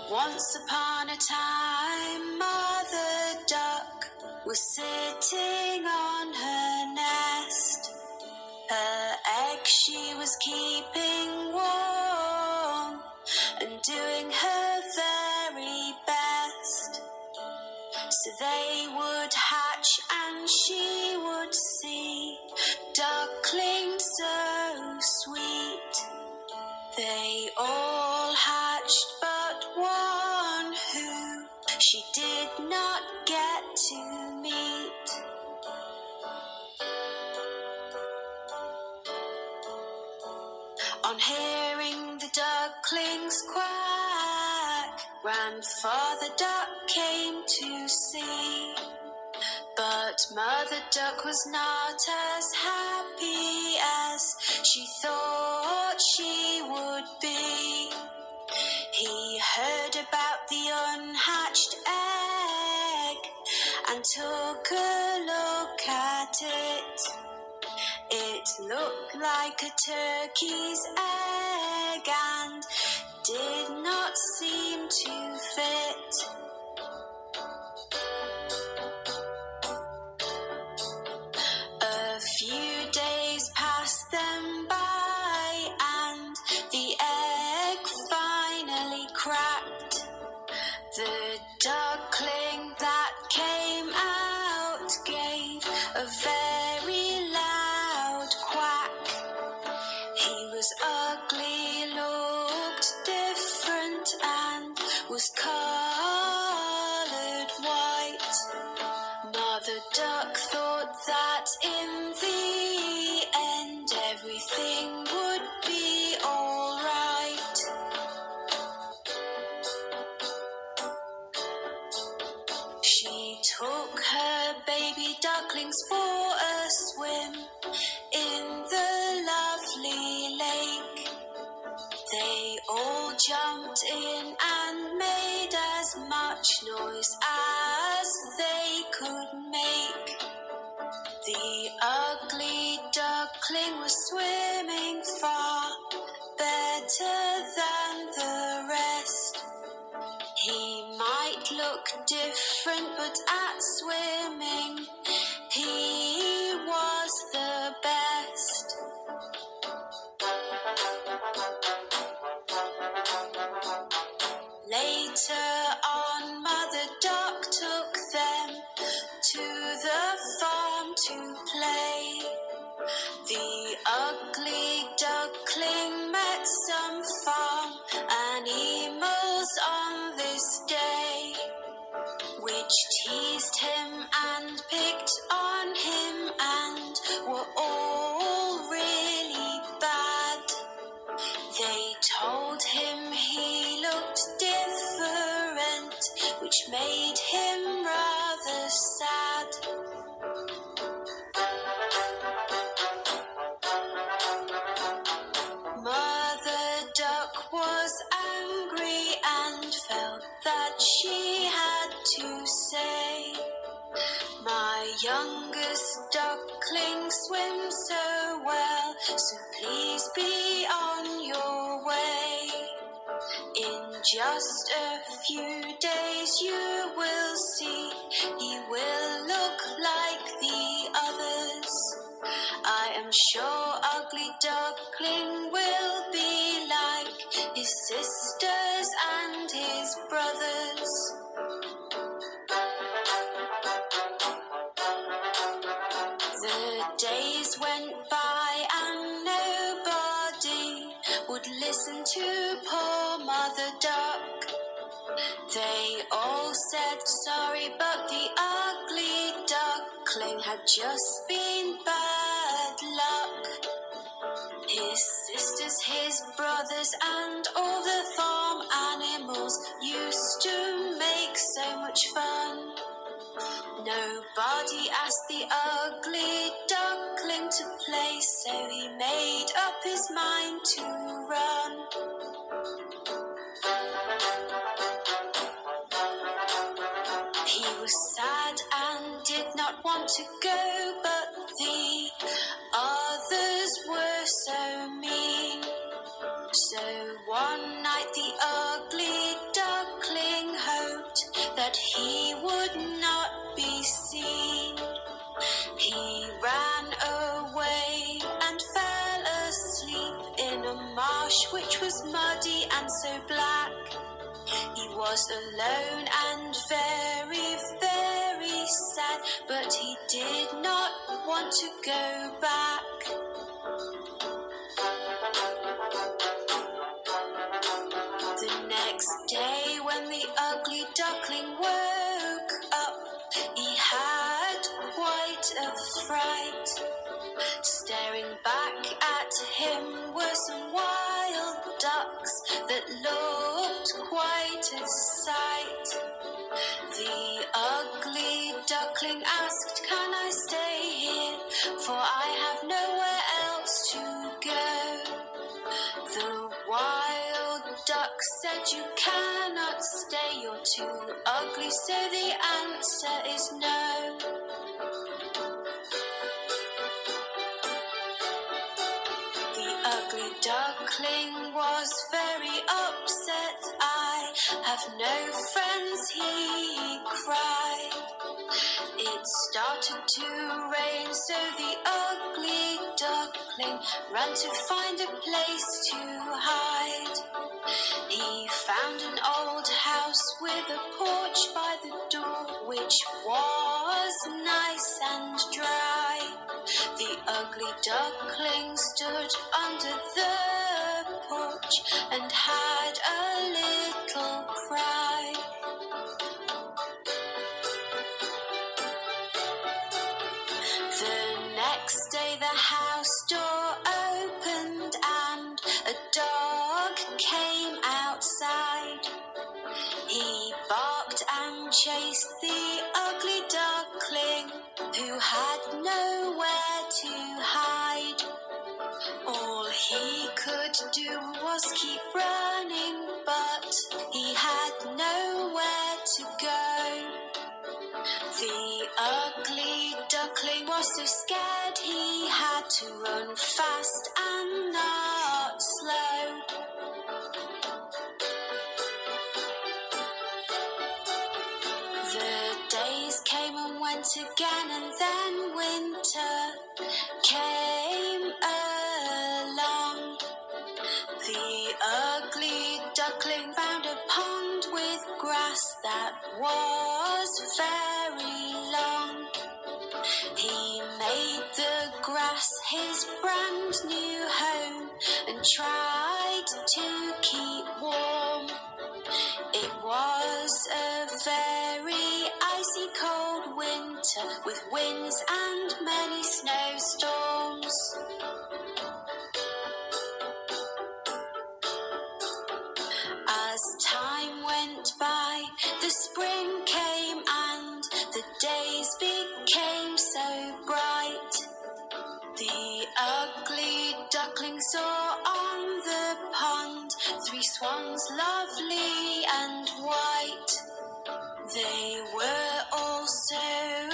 Once upon a time, Mother Duck was sitting on her nest. Her egg she was keeping warm and doing her very best. So they would hatch and she would see ducklings so sweet. They all hatched but one who she did not get to meet. On hearing the ducklings quack, Grandfather Duck came to see. But Mother Duck was not as happy as she thought she would be. He heard about the unhatched egg and took a look at it. It looked like a turkey's egg and did not seem to fit. A few days passed them by and the egg finally cracked. The duckling that came out gave a very loud quack. He was ugly, looked different and was coloured white. Mother Duck thought that in the end everything would be all right. She took her baby ducklings for a swim in the lovely lake. They all jumped in and made as much noise as they could make. The ugly duckling was swimming far better than the rest. He might look different, but at swimming he was the best. Later on, Mother Duck took them to the farm to play. The ugly duckling met some farm animals on this day, which teased him and picked on him and were all really bad. They told him he looked different, which made him rather sad. Mother Duck was angry and felt that she had to say, "My youngest duckling swims so well, so please be on your way. In just a few days you will see he will look like the others. I am sure Ugly Duckling will be like his sisters and his brothers." The days went by and nobody would listen to poor Mother Duck. They all said sorry, but the ugly duckling had just been bad luck. His sisters, his brothers, and all the farm animals used to make so much fun. Nobody asked the ugly duckling to play, so he made up his mind to run. He was sad and did not want to go, but the others were so mean. So one night the ugly duckling that he would not be seen. He ran away and fell asleep in a marsh which was muddy and so black. He was alone and very, very sad, but he did not want to go back. The next day when the ugly duckling woke up, he had quite a fright. Staring back at him were some wild ducks that looked quite a sight. The ugly duckling asked, "Can I stay here? For I have nowhere else to go." The wild duck said, "You cannot stay, you're too ugly, so the answer is no." The ugly duckling was very upset. "I have no friends," he cried. It started to rain, so the ugly duckling ran to find a place to hide. He found an old house with a porch by the door, which was nice and dry. The ugly duckling stood under the porch and had a little cry. The next day the house door opened and a dog came outside. He barked and chased the ugly duckling, who had nowhere to hide. All he could do was keep running, but he had nowhere to go. The ugly duckling was so scared he had to run fast and not slow. The days came and went again, and then winter came along. The ugly duckling found a pond with grass that was very long. He made the grass his brand new home and tried to keep warm. It was a very icy cold winter with winds and many snowstorms. As time went by, the spring came and the days became so bright. The ugly duckling saw on the pond 3 swans, lovely and white. They were all so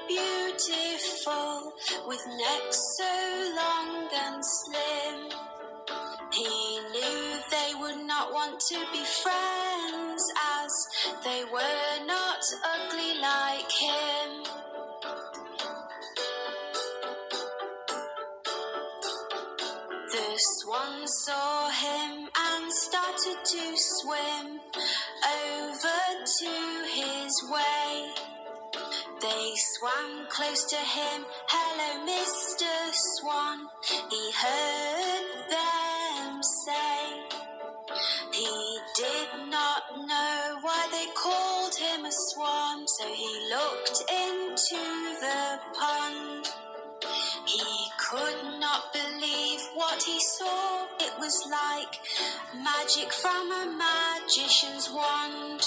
beautiful, with necks so long and slim. He knew they would not want to be friends, as they were not ugly like him. The swans saw him and started to swim over to his way. They swam close to him. "Hello, Mr. Swan," he heard them say. He did not know why they called him a swan, so he looked into the pond. He could not believe what he saw. It was like magic from a magician's wand.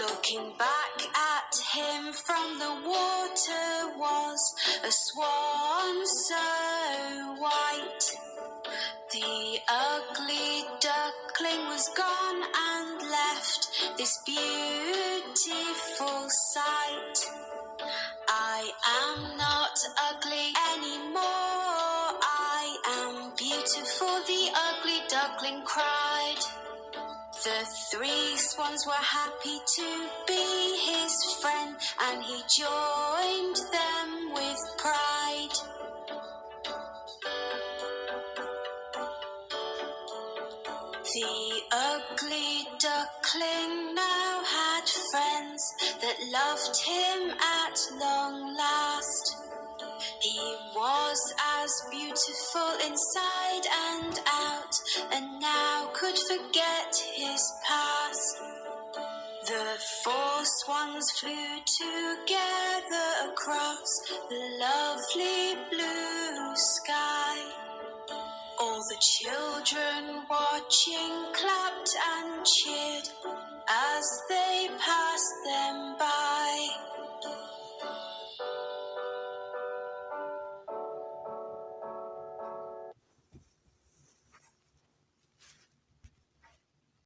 Looking back at him from the water was a swan so white. The ugly duckling was gone and left this beautiful sight. "I am not ugly anymore, I am beautiful," the ugly duckling cried. 3 swans were happy to be his friend, and he joined them with pride. The ugly duckling now had friends that loved him at long last. He was as beautiful inside and out, and now could forget his past. The 4 swans flew together across the lovely blue sky. All the children watching clapped and cheered as they